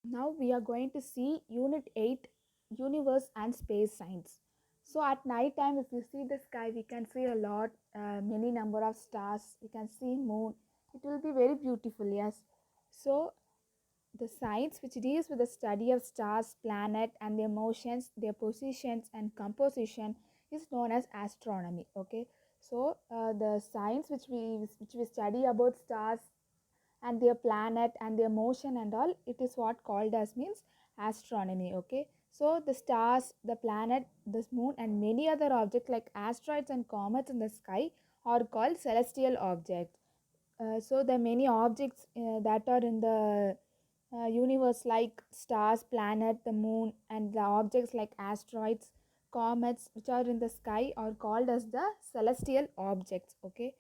Now we are going to see Unit 8, Universe and Space Science. So at night time, if you see the sky, we can see a lot, many number of stars. We can see moon. It will be very beautiful, yes. So the science which deals with the study of stars, planet, and their motions, their positions, and composition is known as astronomy. Okay, so the science which we study about stars and their planet and their motion and all, it is what called as means astronomy. Okay, so the stars, the planet, the moon, and many other objects like asteroids and comets in the sky are called celestial objects. So there are many objects that are in the universe like stars, planet, the moon, and the objects like asteroids, comets which are in the sky are called as the celestial objects. Okay,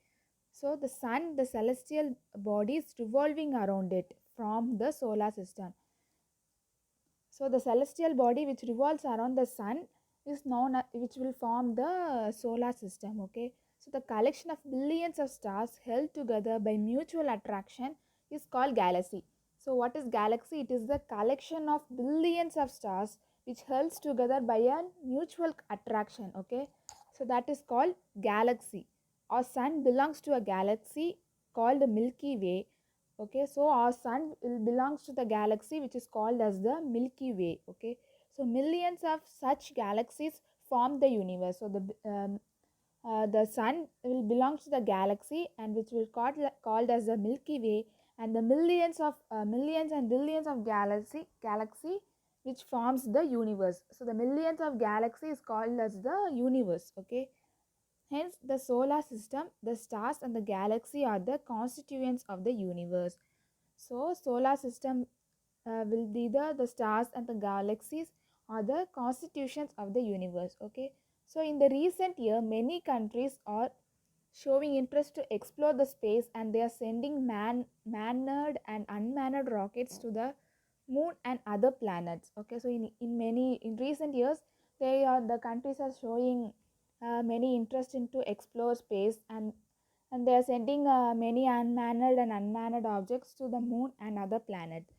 so the sun, the celestial body, is revolving around it from the solar system. So the celestial body which revolves around the sun is known as, which will form the solar system. Okay, so the collection of billions of stars held together by mutual attraction is called galaxy. So what is galaxy? It is the collection of billions of stars which held together by a mutual attraction. Okay, so that is called galaxy. Our sun belongs to a galaxy called the Milky Way. Okay, so our sun belongs to the galaxy which is called as the Milky Way. Okay, so millions of such galaxies form the universe. So the sun will belongs to the galaxy and which will called as the Milky Way, and the millions and billions of galaxy which forms the universe. So the millions of galaxy is called as the universe. Okay, hence, the solar system, the stars, and the galaxy are the constituents of the universe. So, solar system will be the stars and the galaxies are the constitutions of the universe. Okay. So, in the recent year, many countries are showing interest to explore the space, and they are sending manned and unmanned rockets to the moon and other planets. Okay, so in recent years, the countries are showing many interest into explore space, and they are sending many unmanned and unmanned objects to the moon and other planets.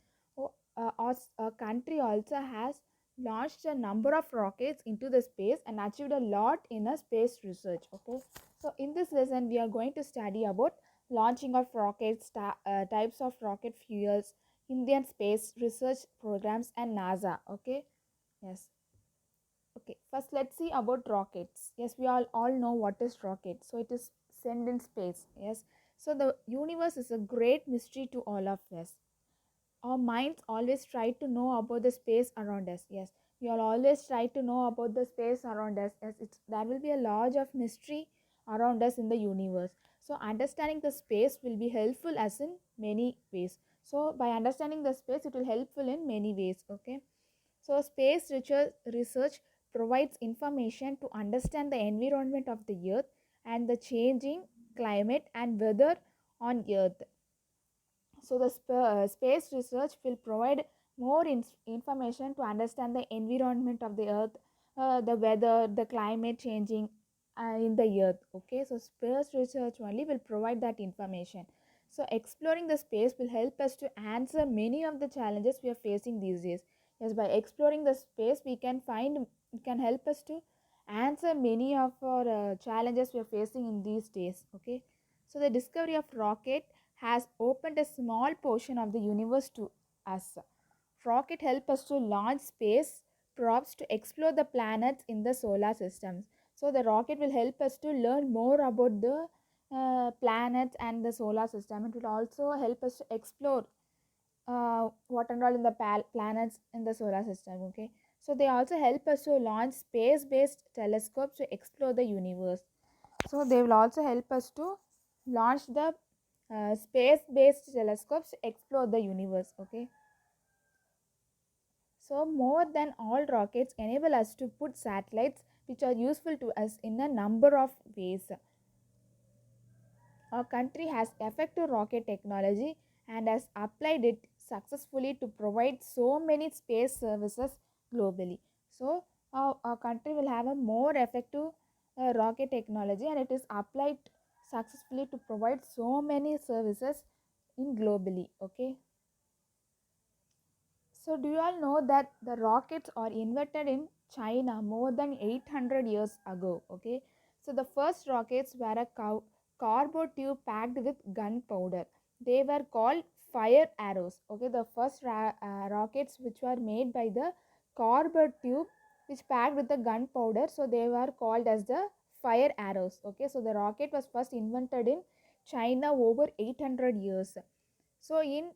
Our country also has launched a number of rockets into the space and achieved a lot in a space research. Okay, so in this lesson we are going to study about launching of rockets, types of rocket fuels, Indian space research programs, and NASA. Okay, yes. Okay, first let's see about rockets. Yes, we all know what is rocket. So it is sent in space. Yes, so the universe is a great mystery to all of us. Our minds always try to know about the space around us. Yes, we all always try to know about the space around us, as it's there will be a large of mystery around us in the universe. So understanding the space will be helpful as in many ways. So by understanding the space, it will helpful in many ways. Okay, so space research provides information to understand the environment of the earth and the changing climate and weather on earth. So the space research will provide more information to understand the environment of the earth, the weather, the climate changing in the earth. Okay, so space research only will provide that information. So exploring the space will help us to answer many of the challenges we are facing these days. Yes, by exploring the space we can find, it can help us to answer many of our challenges we are facing in these days. Okay, so the discovery of rocket has opened a small portion of the universe to us. Rocket help us to launch space probes to explore the planets in the solar systems. So the rocket will help us to learn more about the planets and the solar system. It will also help us to explore what and all in the planets in the solar system. Okay, so they also help us to launch space-based telescopes to explore the universe. So they will also help us to launch the space-based telescopes to explore the universe. Okay, so more than all, rockets enable us to put satellites which are useful to us in a number of ways. Our country has effective rocket technology and has applied it successfully to provide so many space services globally. So our country will have a more effective rocket technology, and it is applied successfully to provide so many services in globally. Okay, So, do you all know that the rockets are invented in China more than 800 years ago? Okay, so the first rockets were a cardboard tube packed with gunpowder. They were called fire arrows. Okay, the first rockets which were made by the cardboard tube which packed with the gunpowder, so they were called as the fire arrows. Okay, so the rocket was first invented in China over 800 years. So in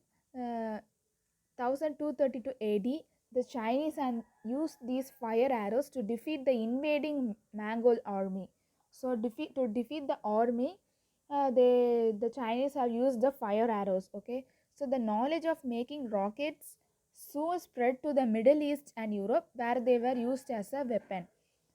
1232 AD, the Chinese and used these fire arrows to defeat the invading Mongol army. So to defeat the army, the Chinese have used the fire arrows. Okay, so the knowledge of making rockets soon spread to the Middle East and Europe, where they were used as a weapon.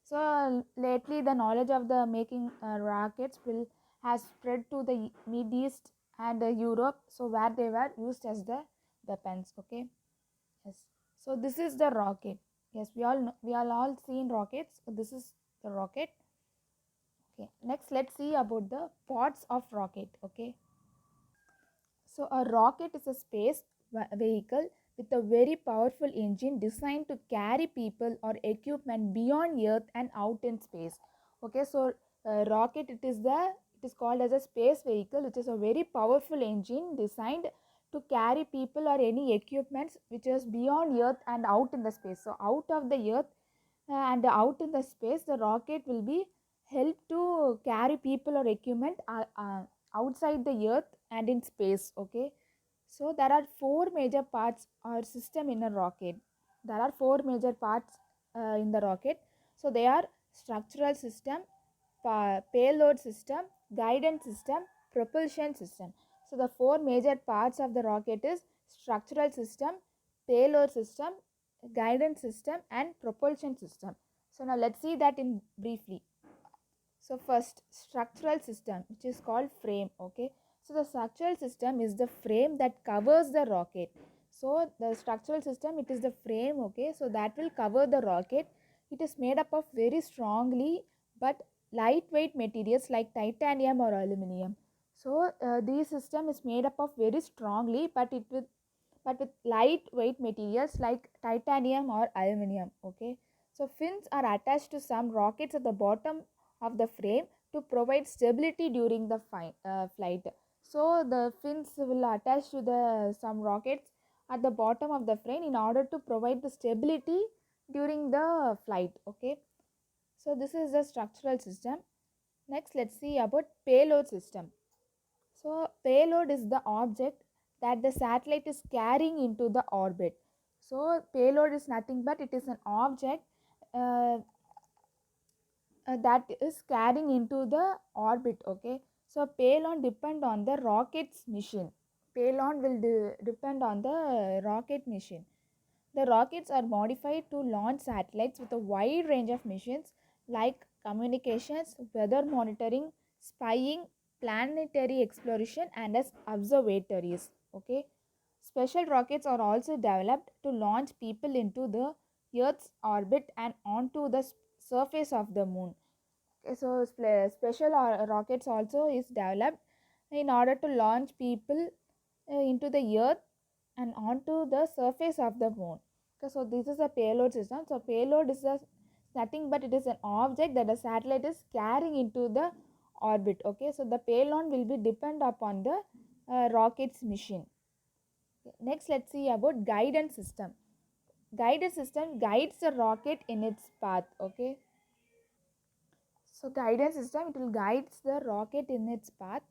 So lately, the knowledge of the making rockets will has spread to the Mid East and Europe, so where they were used as the weapons. Okay, yes. So this is the rocket. Yes, we all know, we all seen rockets. So this is the rocket. Okay, next let's see about the parts of rocket. Okay, so a rocket is a space vehicle with a very powerful engine designed to carry people or equipment beyond Earth and out in space. Okay, so rocket it is called as a space vehicle, which is a very powerful engine designed to carry people or any equipments which is beyond Earth and out in the space. So out of the Earth and out in the space, the rocket will be help to carry people or equipment outside the Earth and in space. Okay, so there are four major parts or system in a rocket. There are four major parts in the rocket. So they are structural system, payload system, guidance system, propulsion system. So the four major parts of the rocket is structural system, payload system, guidance system and propulsion system. So now let's see that in briefly. So first, structural system, which is called frame. Okay, so the structural system is the frame that covers the rocket. So the structural system, it is the frame. Okay, so that will cover the rocket. It is made up of very strongly but lightweight materials like titanium or aluminum. So this system is made up of very strongly but with lightweight materials like titanium or aluminum. Okay, so fins are attached to some rockets at the bottom of the frame to provide stability during the flight. So the fins will attach to the some rockets at the bottom of the frame in order to provide the stability during the flight. Okay, so this is the structural system. Next, let's see about payload system. So payload is the object that the satellite is carrying into the orbit. So payload is nothing but it is an object uh, that is carrying into the orbit. Okay, so payload depend on the rocket's mission. Payload will depend on the rocket mission. The rockets are modified to launch satellites with a wide range of missions like communications, weather monitoring, spying, planetary exploration, and as observatories. Okay, special rockets are also developed to launch people into the Earth's orbit and onto the surface of the moon. Okay, so special rockets also is developed in order to launch people into the Earth and onto the surface of the moon. Okay, so this is a payload system. So payload is nothing but it is an object that the satellite is carrying into the orbit. Okay, so the payload will be depend upon the rocket's mission. Okay, next, let's see about guidance system. Guidance system guides the rocket in its path. Okay, so guidance system, it will guides the rocket in its path.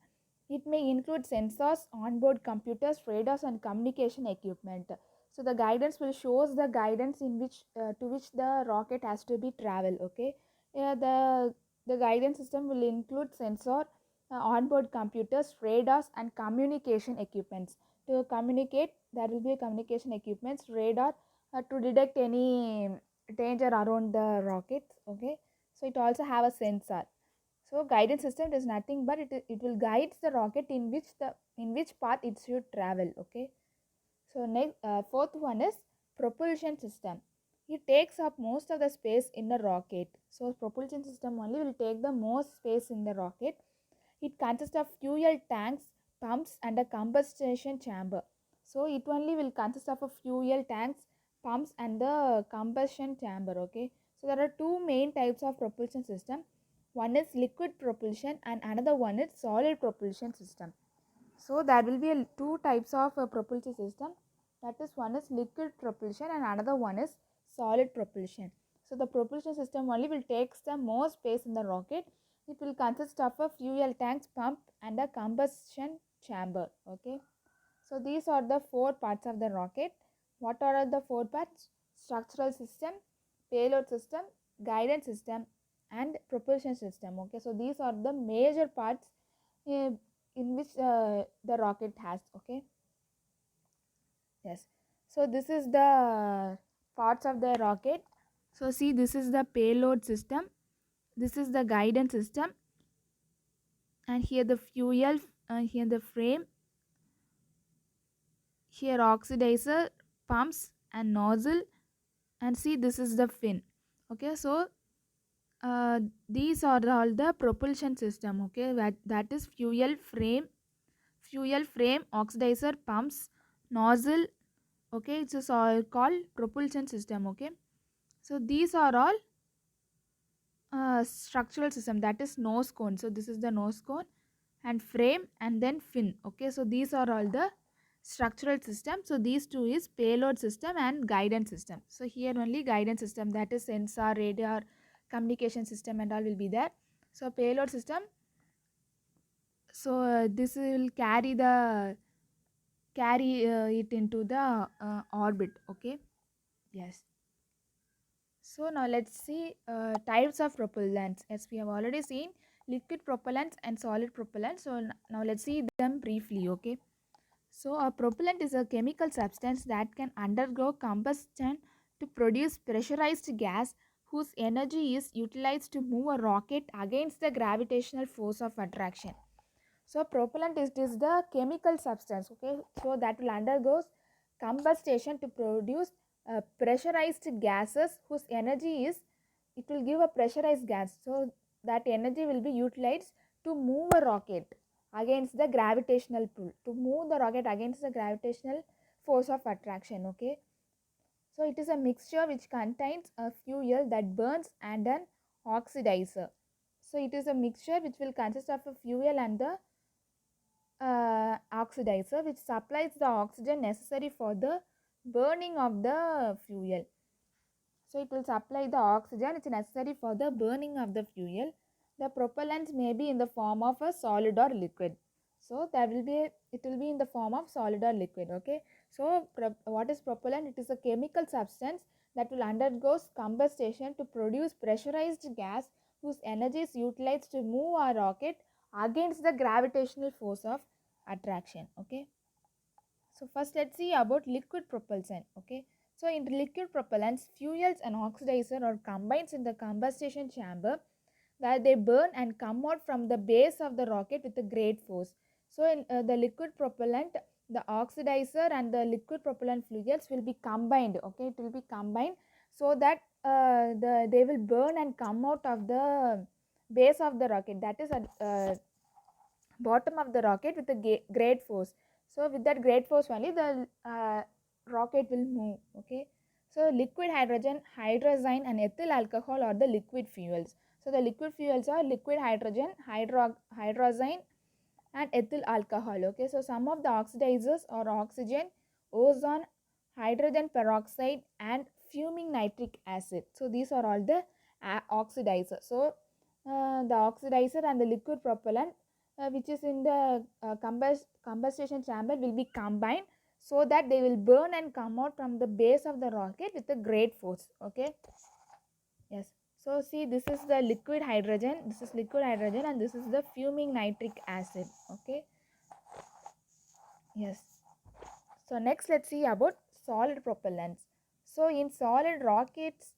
It may include sensors, onboard computers, radars, and communication equipment. So the guidance will shows the guidance in which to which the rocket has to be travel. Okay, the guidance system will include sensor, onboard computers, radars, and communication equipments. To communicate, there will be communication equipments, radar to detect any danger around the rocket. Okay, so it also have a sensor. So guidance system is nothing but it will guide the rocket in which path it should travel. Okay, so next fourth one is propulsion system. It takes up most of the space in the rocket. So propulsion system only will take the most space in the rocket. It consists of fuel tanks, pumps, and a combustion chamber. So it only will consist of a fuel tanks, pumps and the combustion chamber. Okay, so there are two main types of propulsion system. One is liquid propulsion and another one is solid propulsion system. So there will be two types of propulsion system. That is, one is liquid propulsion and another one is solid propulsion. So the propulsion system only will takes the more space in the rocket. It will consist of a fuel tanks, pump and a combustion chamber. Okay. So these are the four parts of the rocket. What are the four parts? Structural system, payload system, guidance system and propulsion system. Okay. So these are the major parts uh, in which the rocket has. Okay. Yes. So this is the parts of the rocket. So see, this is the payload system, this is the guidance system, and here the fuel, here the frame, here oxidizer, pumps and nozzle, and see, this is the fin. Okay, so uh, these are all the propulsion system. Okay, that is fuel frame, oxidizer, pumps, nozzle. Okay, it's just all called propulsion system. Okay, so these are all structural system, that is nose cone. So this is the nose cone and frame and then fin. Okay, so these are all the structural system. So these two is payload system and guidance system. So here only guidance system, that is sensor, radar, communication system and all will be there. So payload system, so this will carry it into the orbit. Okay, yes. So now let's see types of propellants. As we have already seen, liquid propellants and solid propellants. So now let's see them briefly. Okay. So a propellant is a chemical substance that can undergo combustion to produce pressurized gas whose energy is utilized to move a rocket against the gravitational force of attraction. So propellant is the chemical substance. Okay. So that will undergoes combustion to produce pressurized gases whose energy is, it will give a pressurized gas, so that energy will be utilized to move a rocket against the gravitational pull, to move the rocket against the gravitational force of attraction. Okay, so it is a mixture which contains a fuel that burns and an oxidizer. So it is a mixture which will consist of a fuel and the oxidizer which supplies the oxygen necessary for the burning of the fuel. So it will supply the oxygen which is necessary for the burning of the fuel. The propellant may be in the form of a solid or liquid. So there will be, it will be in the form of solid or liquid. Okay. So what is propellant? It is a chemical substance that will undergo combustion to produce pressurized gas whose energy is utilized to move our rocket against the gravitational force of attraction. Okay. So first let's see about liquid propulsion. Okay. So in liquid propellants, fuels and oxidizer are combined in the combustion chamber where they burn and come out from the base of the rocket with a great force. So in the liquid propellant, the oxidizer and the liquid propellant fuels will be combined. Okay, it will be combined so that they will burn and come out of the base of the rocket, that is at bottom of the rocket with a great force. So with that great force only the rocket will move. Okay, so liquid hydrogen, hydrazine and ethyl alcohol are the liquid fuels. So the liquid fuels are liquid hydrogen, hydrazine and ethyl alcohol. Okay, so some of the oxidizers are oxygen, ozone, hydrogen peroxide and fuming nitric acid. So these are all the oxidizers. So the oxidizer and the liquid propellant which is in the combustion chamber will be combined so that they will burn and come out from the base of the rocket with a great force. Okay, yes. So see, this is the liquid hydrogen, this is liquid hydrogen and this is the fuming nitric acid. Okay, yes. So next let's see about solid propellants. So in solid rockets,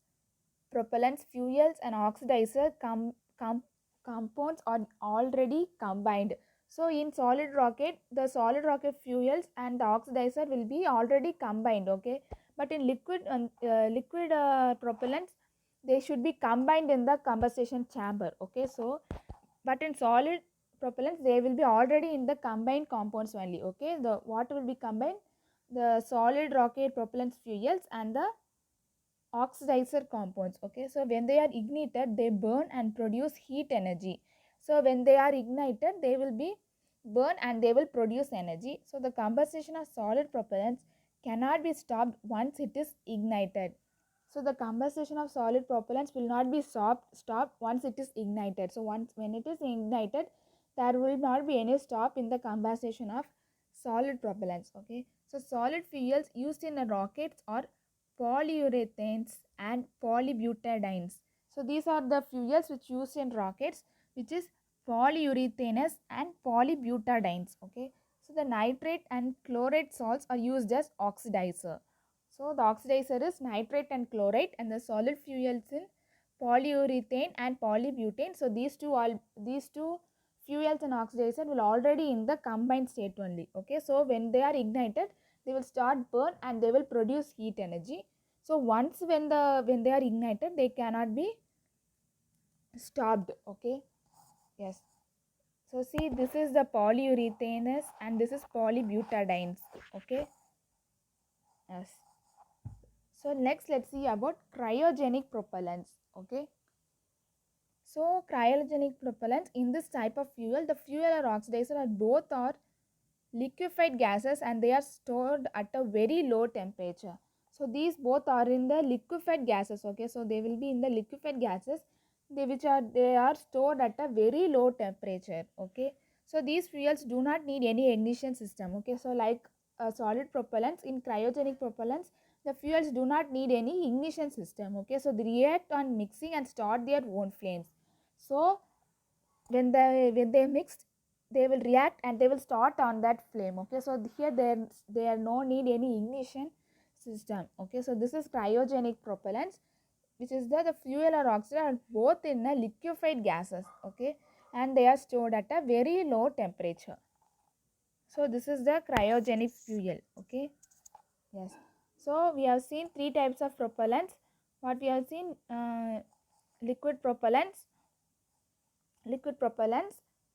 propellants, fuels and oxidizer compounds are already combined. So in solid rocket, the solid rocket fuels and the oxidizer will be already combined. Okay, but in liquid propellants, they should be combined in the combustion chamber. Okay, so but in solid propellants they will be already in the combined compounds only. Okay, the what will be combined? the solid rocket propellant fuels and the oxidizer compounds. Okay, so when they are ignited, they burn and produce heat energy. So when they are ignited, they will be burn and they will produce energy. So the combustion of solid propellants cannot be stopped once it is ignited. So the combustion of solid propellants will not be stopped once it is ignited. So once when it is ignited, there will not be any stop in the combustion of solid propellants. Okay, so solid fuels used in the rockets are polyurethanes and polybutadienes. So these are the fuels which used in rockets, which is polyurethanes and polybutadienes. Okay, so the nitrate and chlorate salts are used as oxidizer. So the oxidizer is nitrate and chlorate, and the solid fuels in polyurethane and polybutane. So these two fuels and oxidizer will already in the combined state only. Okay, so when they are ignited, they will start burn and they will produce heat energy. So once when they are ignited, they cannot be stopped. Okay, yes. So see, this is the polyurethanes and this is polybutadienes. Okay, yes. So next let's see about cryogenic propellants. Okay, so cryogenic propellants, in this type of fuel, the fuel or oxidizer are both are liquefied gases and they are stored at a very low temperature. So these both are in the liquefied gases. Okay, so they will be in the liquefied gases, they are stored at a very low temperature. Okay, so these fuels do not need any ignition system. Okay, so like solid propellants, in cryogenic propellants, the fuels do not need any ignition system. Okay, so they react on mixing and start their own flames. So when they mixed, they will react and they will start on that flame. Okay, so here there no need any ignition system. Okay, so this is cryogenic propellants, which is the fuel or oxygen are both in a liquefied gases. Okay, and they are stored at a very low temperature. So this is the cryogenic fuel. Okay, yes. So we have seen three types of propellants. What we have seen, liquid propellants,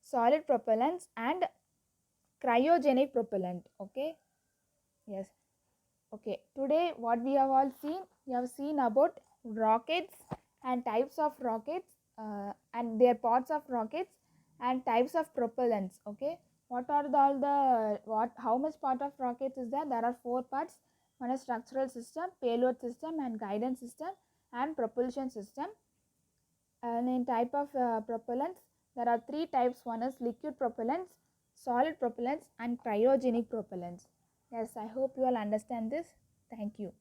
solid propellants, and cryogenic propellant. Okay, yes. Okay, today what we have all seen, we have seen about rockets and types of rockets, and their parts of rockets and types of propellants. Okay, what are all the what how much part of rockets is there? There are four parts. One is structural system, payload system, and guidance system, and propulsion system. And in type of propellants, there are three types. One is liquid propellants, solid propellants, and cryogenic propellants. Yes, I hope you all understand this. Thank you.